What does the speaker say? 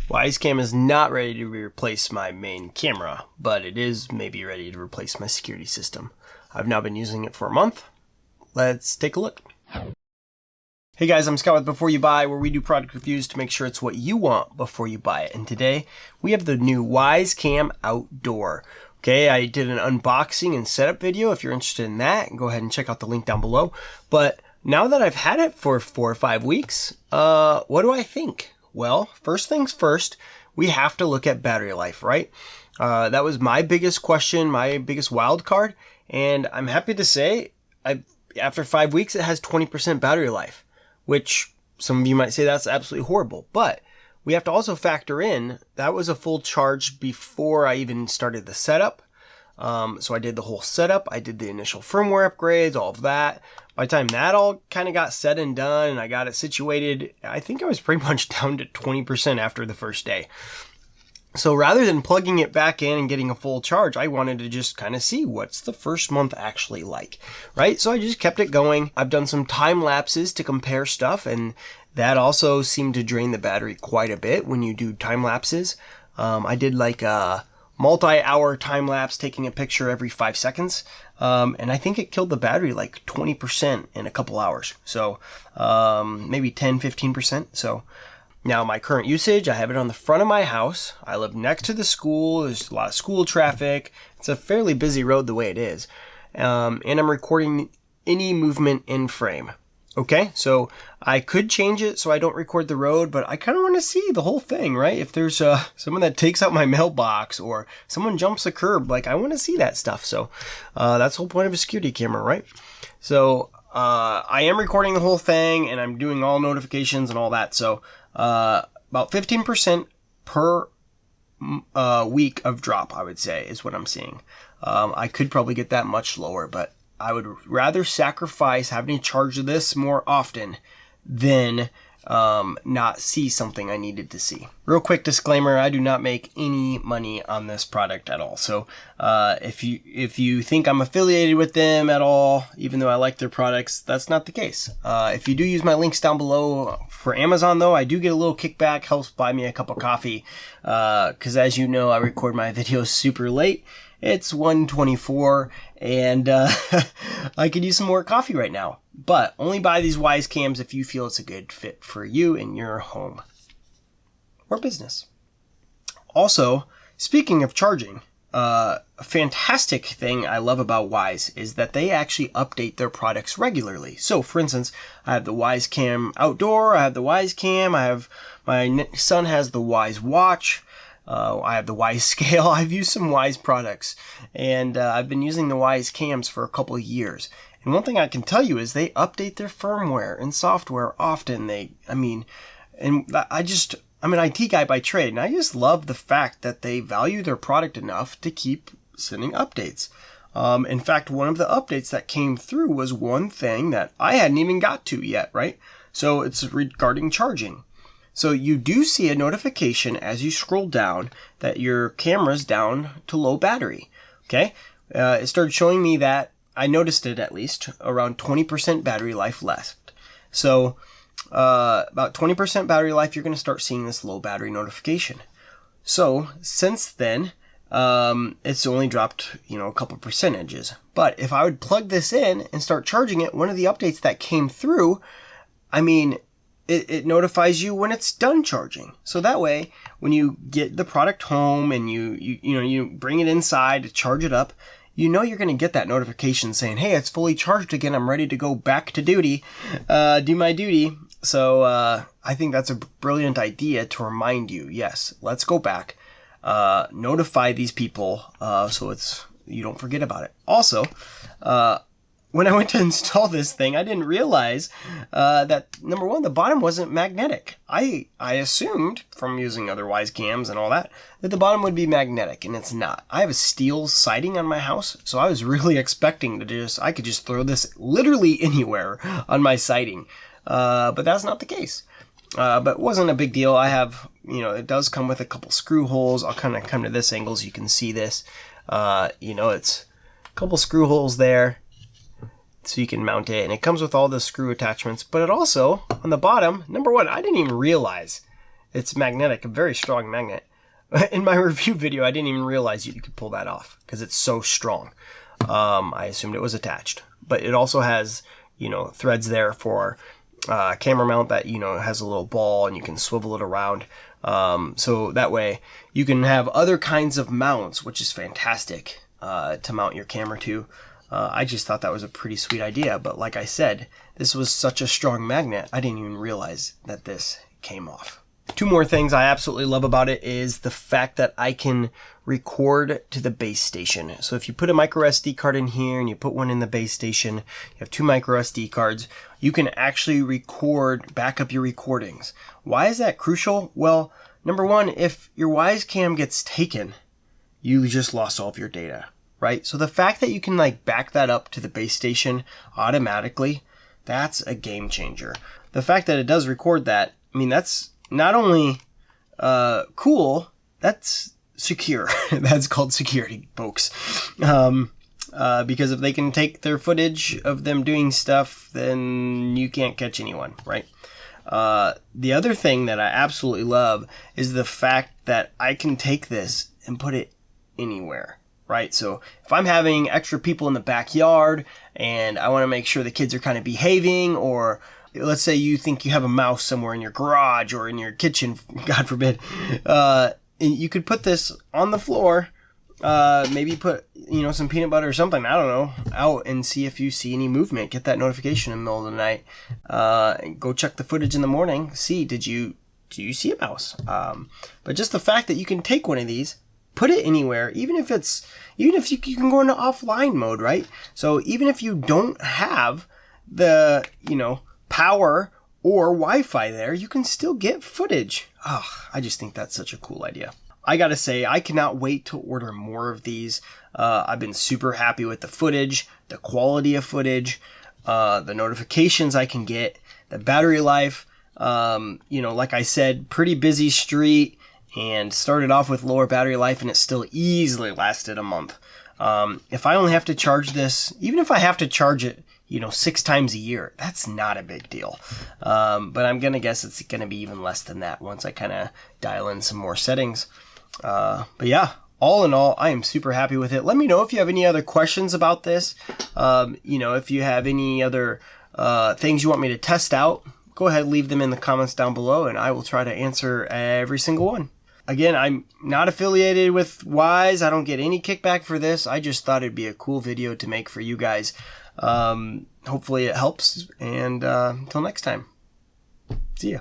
Wyze Cam is not ready to replace my main camera, but it is maybe ready to replace my security system. I've now been using it for a month. Let's take a look. Hey guys, I'm Scott with Before You Buy, where we do product reviews to make sure it's what you want before you buy it. And today, we have the new Wyze Cam Outdoor. Okay, I did an unboxing and setup video. If you're interested in that, go ahead and check out the link down below. But now that I've had it for 4 or 5 weeks, what do I think? Well, first things first, we have to look at battery life, right? That was my biggest question, my biggest wild card. And I'm happy to say, after 5 weeks, it has 20% battery life, which some of you might say that's absolutely horrible. But we have to also factor in, that was a full charge before I even started the setup. So I did the whole setup, I did the initial firmware upgrades, all of that. By the time that all kind of got said and done and I got it situated, I think I was pretty much down to 20% after the first day. So rather than plugging it back in and getting a full charge, I wanted to just kind of see what's the first month actually like, right? So I just kept it going. I've done some time lapses to compare stuff, and that also seemed to drain the battery quite a bit when you do time lapses. I did like a multi-hour time lapse taking a picture every 5 seconds. And I think it killed the battery like 20% in a couple hours. So maybe 10-15%. So now my current usage, I have it on the front of my house. I live next to the school. There's a lot of school traffic. It's a fairly busy road the way it is. And I'm recording any movement in frame. Okay, so I could change it so I don't record the road, but I kind of want to see the whole thing, right? If there's someone that takes out my mailbox or someone jumps a curb, like I want to see that stuff. So that's the whole point of a security camera, right? So I am recording the whole thing and I'm doing all notifications and all that. So about 15% per week of drop, I would say, is what I'm seeing. I could probably get that much lower, but I would rather sacrifice having to charge this more often than not see something I needed to see. Real quick disclaimer, I do not make any money on this product at all. So if you think I'm affiliated with them at all, even though I like their products, that's not the case. If you do use my links down below for Amazon though, I do get a little kickback, helps buy me a cup of coffee. Because as you know, I record my videos super late. It's 1:24 and I could use some more coffee right now. But only buy these Wyze Cams if you feel it's a good fit for you and your home or business. Also, speaking of charging, a fantastic thing I love about Wyze is that they actually update their products regularly. So for instance, I have the Wyze Cam Outdoor, I have the Wyze Cam, my son has the Wyze Watch. I have the Wyze Scale. I've used some Wyze products, and I've been using the Wyze Cams for a couple of years. And one thing I can tell you is they update their firmware and software often. I'm an IT guy by trade, and I just love the fact that they value their product enough to keep sending updates. In fact, one of the updates that came through was one thing that I hadn't even got to yet, right? So it's regarding charging. So you do see a notification as you scroll down that your camera's down to low battery, okay? It started showing me that, I noticed it at least, around 20% battery life left. So about 20% battery life, you're going to start seeing this low battery notification. So since then, it's only dropped, a couple percentages. But if I would plug this in and start charging it, one of the updates that came through, it notifies you when it's done charging. So that way, when you get the product home and you bring it inside to charge it up, you're going to get that notification saying, hey, it's fully charged again. I'm ready to go back to duty, do my duty. So I think that's a brilliant idea to remind you, yes, let's go back, notify these people so you don't forget about it. Also, when I went to install this thing, I didn't realize that, number one, the bottom wasn't magnetic. I assumed, from using other Wyze Cams and all that the bottom would be magnetic, and it's not. I have a steel siding on my house, so I was really expecting I could just throw this literally anywhere on my siding. But that's not the case. But it wasn't a big deal. I have, it does come with a couple screw holes. I'll kind of come to this angle so you can see this. It's a couple screw holes there, so you can mount it, and it comes with all the screw attachments. But it also, on the bottom, number one, I didn't even realize It's magnetic, a very strong magnet. In my review video, I didn't even realize you could pull that off because it's so strong. I assumed it was attached, but it also has, threads there for camera mount that, has a little ball and you can swivel it around. So that way you can have other kinds of mounts, which is fantastic, to mount your camera to. I just thought that was a pretty sweet idea. But like I said, this was such a strong magnet, I didn't even realize that this came off. Two more things I absolutely love about it is the fact that I can record to the base station. So if you put a micro SD card in here and you put one in the base station, you have two micro SD cards, you can actually back up your recordings. Why is that crucial? Well, number one, if your Wyze Cam gets taken, you just lost all of your data, right? So the fact that you can back that up to the base station automatically, that's a game changer. The fact that it does record that, that's not only cool, that's secure. That's called security, folks. Because if they can take their footage of them doing stuff, then you can't catch anyone, right? The other thing that I absolutely love is the fact that I can take this and put it anywhere, right? So if I'm having extra people in the backyard and I want to make sure the kids are kind of behaving, or let's say you think you have a mouse somewhere in your garage or in your kitchen, God forbid, you could put this on the floor, maybe put, some peanut butter or something, I don't know, out and see if you see any movement. Get that notification in the middle of the night. And go check the footage in the morning. See, do you see a mouse? But just the fact that you can take one of these, put it anywhere, even if you can go into offline mode, right? So even if you don't have the, power or Wi-Fi there, you can still get footage. I just think that's such a cool idea. I gotta say, I cannot wait to order more of these. I've been super happy with the footage, the quality of footage, the notifications I can get, the battery life. Like I said, pretty busy street and started off with lower battery life and it still easily lasted a month. If I only have to charge this, even if I have to charge it, 6 times a year, that's not a big deal. But I'm going to guess it's going to be even less than that once I kind of dial in some more settings. But yeah, all in all, I am super happy with it. Let me know if you have any other questions about this. If you have any other things you want me to test out, go ahead, leave them in the comments down below and I will try to answer every single one. Again, I'm not affiliated with Wyze. I don't get any kickback for this. I just thought it'd be a cool video to make for you guys. Hopefully it helps, and until next time, see ya.